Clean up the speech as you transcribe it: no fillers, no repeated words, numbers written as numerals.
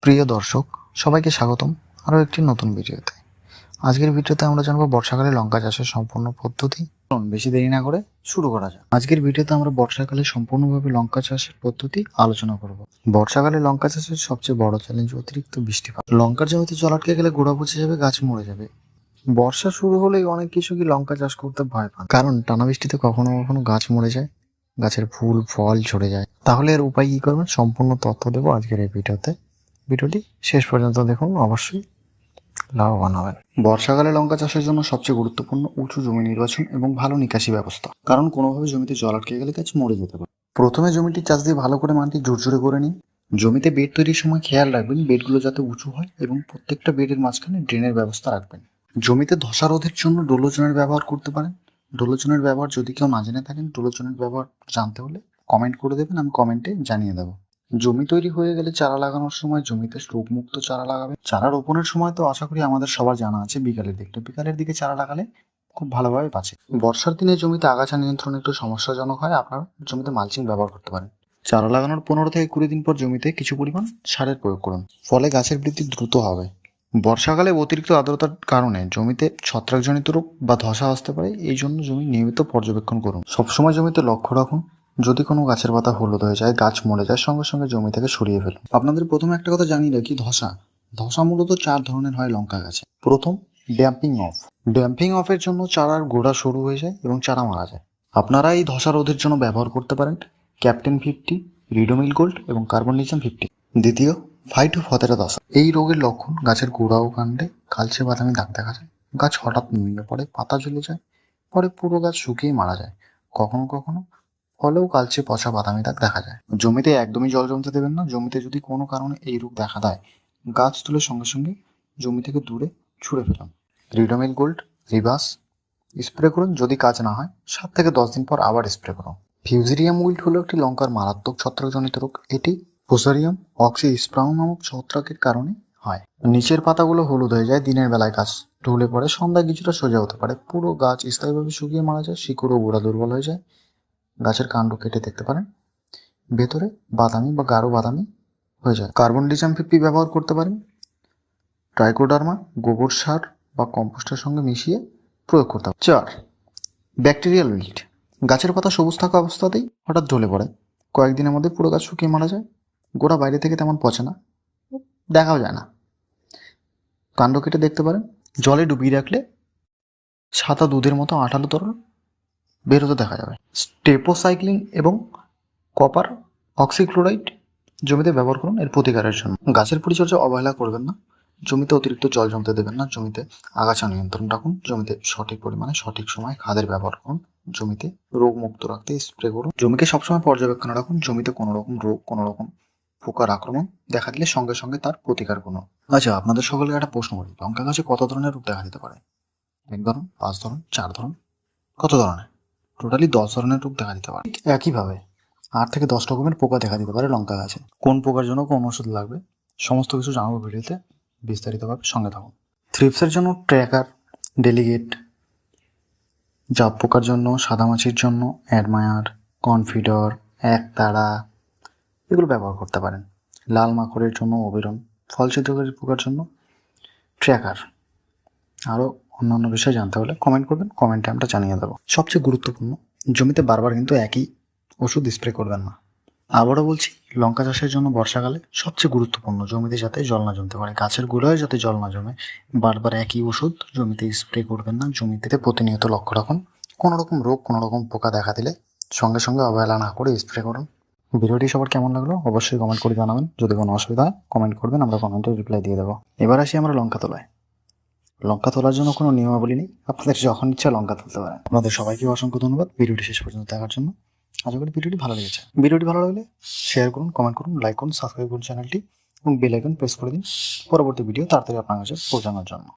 প্রিয় দর্শক, সবাইকে স্বাগতম আরও একটি নতুন ভিডিওতে। আজকের ভিডিওতে আমরা জানবো বর্ষাকালে লঙ্কা চাষের সম্পূর্ণ পদ্ধতি। বেশি দেরি না করে শুরু করা যাক। আজকের ভিডিওতে আমরা বর্ষাকালে সম্পূর্ণভাবে লঙ্কা চাষের পদ্ধতি আলোচনা করব। বর্ষাকালে লঙ্কা চাষের সবচেয়ে বড় চ্যালেঞ্জ অতিরিক্ত বৃষ্টিপাত। লঙ্কার জমিতে জল আটকে গেলে গোড়া পচে যাবে, গাছ মরে যাবে। বর্ষা শুরু হলেই অনেক কৃষকই লঙ্কা চাষ করতে ভয় পান, কারণ টানা বৃষ্টিতে কখনো কখনো গাছ মরে যায়, গাছের ফুল ফল ঝরে যায়। তাহলে এর উপায় কি করবেন, সম্পূর্ণ তথ্য দেবো আজকের এই ভিডিওতে। ভিডিওটি শেষ পর্যন্ত দেখুন, অবশ্যই লাভবান হবেন। বর্ষাকালে লঙ্কা চাষের জন্য সবচেয়ে গুরুত্বপূর্ণ উঁচু জমি নির্বাচন এবং ভালো নিকাশি ব্যবস্থা, কারণ কোনোভাবে জমিতে জল আটকে গেলে গাছ মরে যেতে পারে। প্রথমে জমিটি চাষ দিয়ে ভালো করে মাটি ঝুরঝুরে করে নিন। জমিতে বেড তৈরির সময় খেয়াল রাখবেন বেডগুলো যাতে উঁচু হয় এবং প্রত্যেকটা বেডের মাঝখানে ড্রেনের ব্যবস্থা রাখবেন। জমিতে ধসা রোধের জন্য ডোলোজনের ব্যবহার করতে পারেন। ডোলোজনের ব্যবহার যদি কেউ না জেনে থাকেন, ডোলোজনের ব্যবহার জানতে হলে কমেন্ট করে দেবেন, আমি কমেন্টে জানিয়ে দেবো। জমি তৈরি হয়ে গেলে চারা লাগানোর সময় জমিতে রোগমুক্ত চারা লাগাবে। চারা রোপণের সময় তো আশা করি আমাদের সবার জানা আছে বিকালের দিকে চারা লাগালে খুব ভালোভাবে বাঁচে। বর্ষার দিনে জমিতে আগাছা নিয়ন্ত্রণ একটু সমস্যাজনক হয়, আপনারা জমিতে মালচিং ব্যবহার করতে পারেন। চারা লাগানোর 15 থেকে 20 দিন পর জমিতে কিছু পরিমাণ সারের প্রয়োগ করুন, ফলে গাছের বৃদ্ধি দ্রুত হবে। বর্ষাকালে অতিরিক্ত আর্দ্রতার কারণে জমিতে ছত্রাকজনিত রোগ বা ধসা আসতে পারে, এই জন্য জমি নিয়মিত পর্যবেক্ষণ করুন। সবসময় জমিতে লক্ষ্য রাখুন, যদি কোনো গাছের পাতা হলুদ হয়ে যায়, গাছ মরে যায়, সঙ্গে সঙ্গে জমি থেকে সরিয়ে ফেলুন। আপনাদের প্রথমে একটা কথা জানিয়ে রাখি, ধসা মূলত 4 ধরনের হয় লঙ্কা গাছে। প্রথম, ড্যাম্পিং অফ। ড্যাম্পিং অফের জন্য চারার গোড়া সরু হয়ে যায় এবং চারা মারা যায়। আপনারা এই ধসা রোধের জন্য ব্যবহার করতে পারেন ক্যাপ্টেন 50, রিডোমিল গোল্ড এবং কার্বনডিজাম 50। দ্বিতীয়, ফাইটোফথেরা দশা। এই রোগের লক্ষণ, গাছের গোড়া ও কাণ্ডে কালচে বাদামি দাগ দেখা যায়, গাছ হঠাৎ নুয়ে পড়ে, পাতা ঝুলে যায়, পরে পুরো গাছ শুকিয়ে মারা যায়। কখনো কখনো ফলেও কালচে পচা বাদামি দাগ দেখা যায়। জমিতে একদমই জল জমতে দেবেন না। জমিতে যদি কোনো কারণে এই রোগ দেখা দেয়, গাছ তুলে সঙ্গে সঙ্গে জমি থেকে দূরে ছুঁড়ে ফেলুন। রিডোমিল গোল্ড রিভার্স স্প্রে করুন। যদি কাজ না হয় 7 থেকে 10 দিন পর আবার স্প্রে করুন। ফিউজেরিয়াম উইল্ট হলো একটি লঙ্কার মারাত্মক ছত্রাকজনিত রোগ। এটি ফোসারিয়াম অক্সিস্পার্ম নামক ছত্রাকের কারণে হয়। নিচের পাতাগুলো হলুদ হয়ে যায়, দিনের বেলায় গাছ ঢুলে পড়ে, সন্ধ্যায় কিছুটা সোজা হতে পারে, পুরো গাছ স্থায়ীভাবে শুকিয়ে মারা যায়, শিকড় ও গোড়া দুর্বল হয়ে যায়। গাছের কাণ্ড কেটে দেখতে পারেন, ভেতরে বাদামি বা গাঢ় বাদামি হয়ে যায়। কার্বনডিজাম 50 ব্যবহার করতে পারেন। ট্রাইকোডার্মা গোবর সার বা কম্পোস্টের সঙ্গে মিশিয়ে প্রয়োগ করতে হবে। 4, ব্যাকটেরিয়াল উইল্ট। গাছের পাতা সবুজ থাকা অবস্থাতেই হঠাৎ ঢলে পড়ে, কয়েকদিনের মধ্যে পুরো গাছ শুকিয়ে মারা যায়। গোড়া বাইরে থেকে তেমন পচে না, দেখাও যায় না। কাণ্ড কেটে দেখতে পারেন। জলে ডুবিয়ে রাখলে সাদা দুধের মতো আঠালো তরল বেরোতে দেখা যাবে। স্টেপোসাইক্লিন এবং কপার অক্সিক্লোরাইড জমিতে ব্যবহার করুন এর প্রতিকারের জন্য। গাছের পরিচর্যা অবহেলা করবেন না। জমিতে অতিরিক্ত জল জমতে দেবেন না। জমিতে আগাছা নিয়ন্ত্রণ রাখুন। জমিতে সঠিক পরিমাণে সঠিক সময় খাদের ব্যবহার করুন। জমিতে রোগ মুক্ত রাখতে স্প্রে করুন। জমিকে সবসময় পর্যবেক্ষণ রাখুন। জমিতে কোনো রকম রোগ, কোনো রকম পোকার আক্রমণ দেখা দিলে সঙ্গে সঙ্গে তার প্রতিকার করুন। আচ্ছা, আপনাদের সকলকে একটা প্রশ্ন করি, লঙ্কা গাছে কত ধরনের রোগ দেখা দিতে পারে? 1 ধরন, 5 ধরন, 4 ধরন, কত ধরনের? টোটালি 10 ধরনের রোগ দেখা দিতে পারে। একইভাবে 8 থেকে 10 রকমের পোকা দেখা দিতে পারে লঙ্কা গাছে। কোন পোকার জন্য কোন ওষুধ লাগবে সমস্ত কিছু জানাবো ভিডিওতে, বিস্তারিতভাবে সঙ্গে থাকুন। থ্রিপসের জন্য ট্র্যাকার, ডেলিগেট, জাব পোকার জন্য, সাদামাছির জন্য অ্যাডমায়ার, কনফিডর, একতারা এগুলো ব্যবহার করতে পারেন। লাল মাকড়ের জন্য অবিরন, ফল ছিদ্রকারী পোকার জন্য ট্র্যাকার। আরও অন্যান্য বিষয় জানতে হলে কমেন্ট করবেন, কমেন্টে আমরা জানিয়ে দেবো। সবচেয়ে গুরুত্বপূর্ণ, জমিতে বারবার কিন্তু একই ওষুধ স্প্রে করবেন না। আবারও বলছি, লঙ্কা চাষের জন্য বর্ষাকালে সবচেয়ে গুরুত্বপূর্ণ, জমিতে যাতে জল না জমতে পারে, গাছের গোড়ায় যাতে জল না জমে, বারবার একই ওষুধ জমিতে স্প্রে করবেন না। জমিতে প্রতিনিয়ত লক্ষ্য রাখুন, কোনো রকম রোগ, কোনো রকম পোকা দেখা দিলে সঙ্গে সঙ্গে অবহেলা না করে স্প্রে করুন। ভিডিওটি সবার কেমন লাগলো অবশ্যই কমেন্ট করে জানাবেন। যদি কোনো অসুবিধা হয় কমেন্ট করবেন, আমরা কমেন্টে রিপ্লাই দিয়ে দেবো। এবার আসি আমরা লঙ্কা তোলায়। লঙ্কা তোলার জন্য কোনো নিয়মাবলী নেই, আপনাদের যখন ইচ্ছা লঙ্কা তুলতে পারেন। আপনাদের সবাইকে অসংখ্য ধন্যবাদ ভিডিওটি শেষ পর্যন্ত দেখার জন্য। আশা করি ভিডিওটি ভালো লেগেছে। ভিডিওটি ভালো লাগলে শেয়ার করুন, কমেন্ট করুন, লাইক করুন, সাবস্ক্রাইব করুন চ্যানেলটি এবং বেল আইকন প্রেস করে দিন পরবর্তী ভিডিও তাড়াতাড়ি আপনার কাছে পৌঁছানোর জন্য।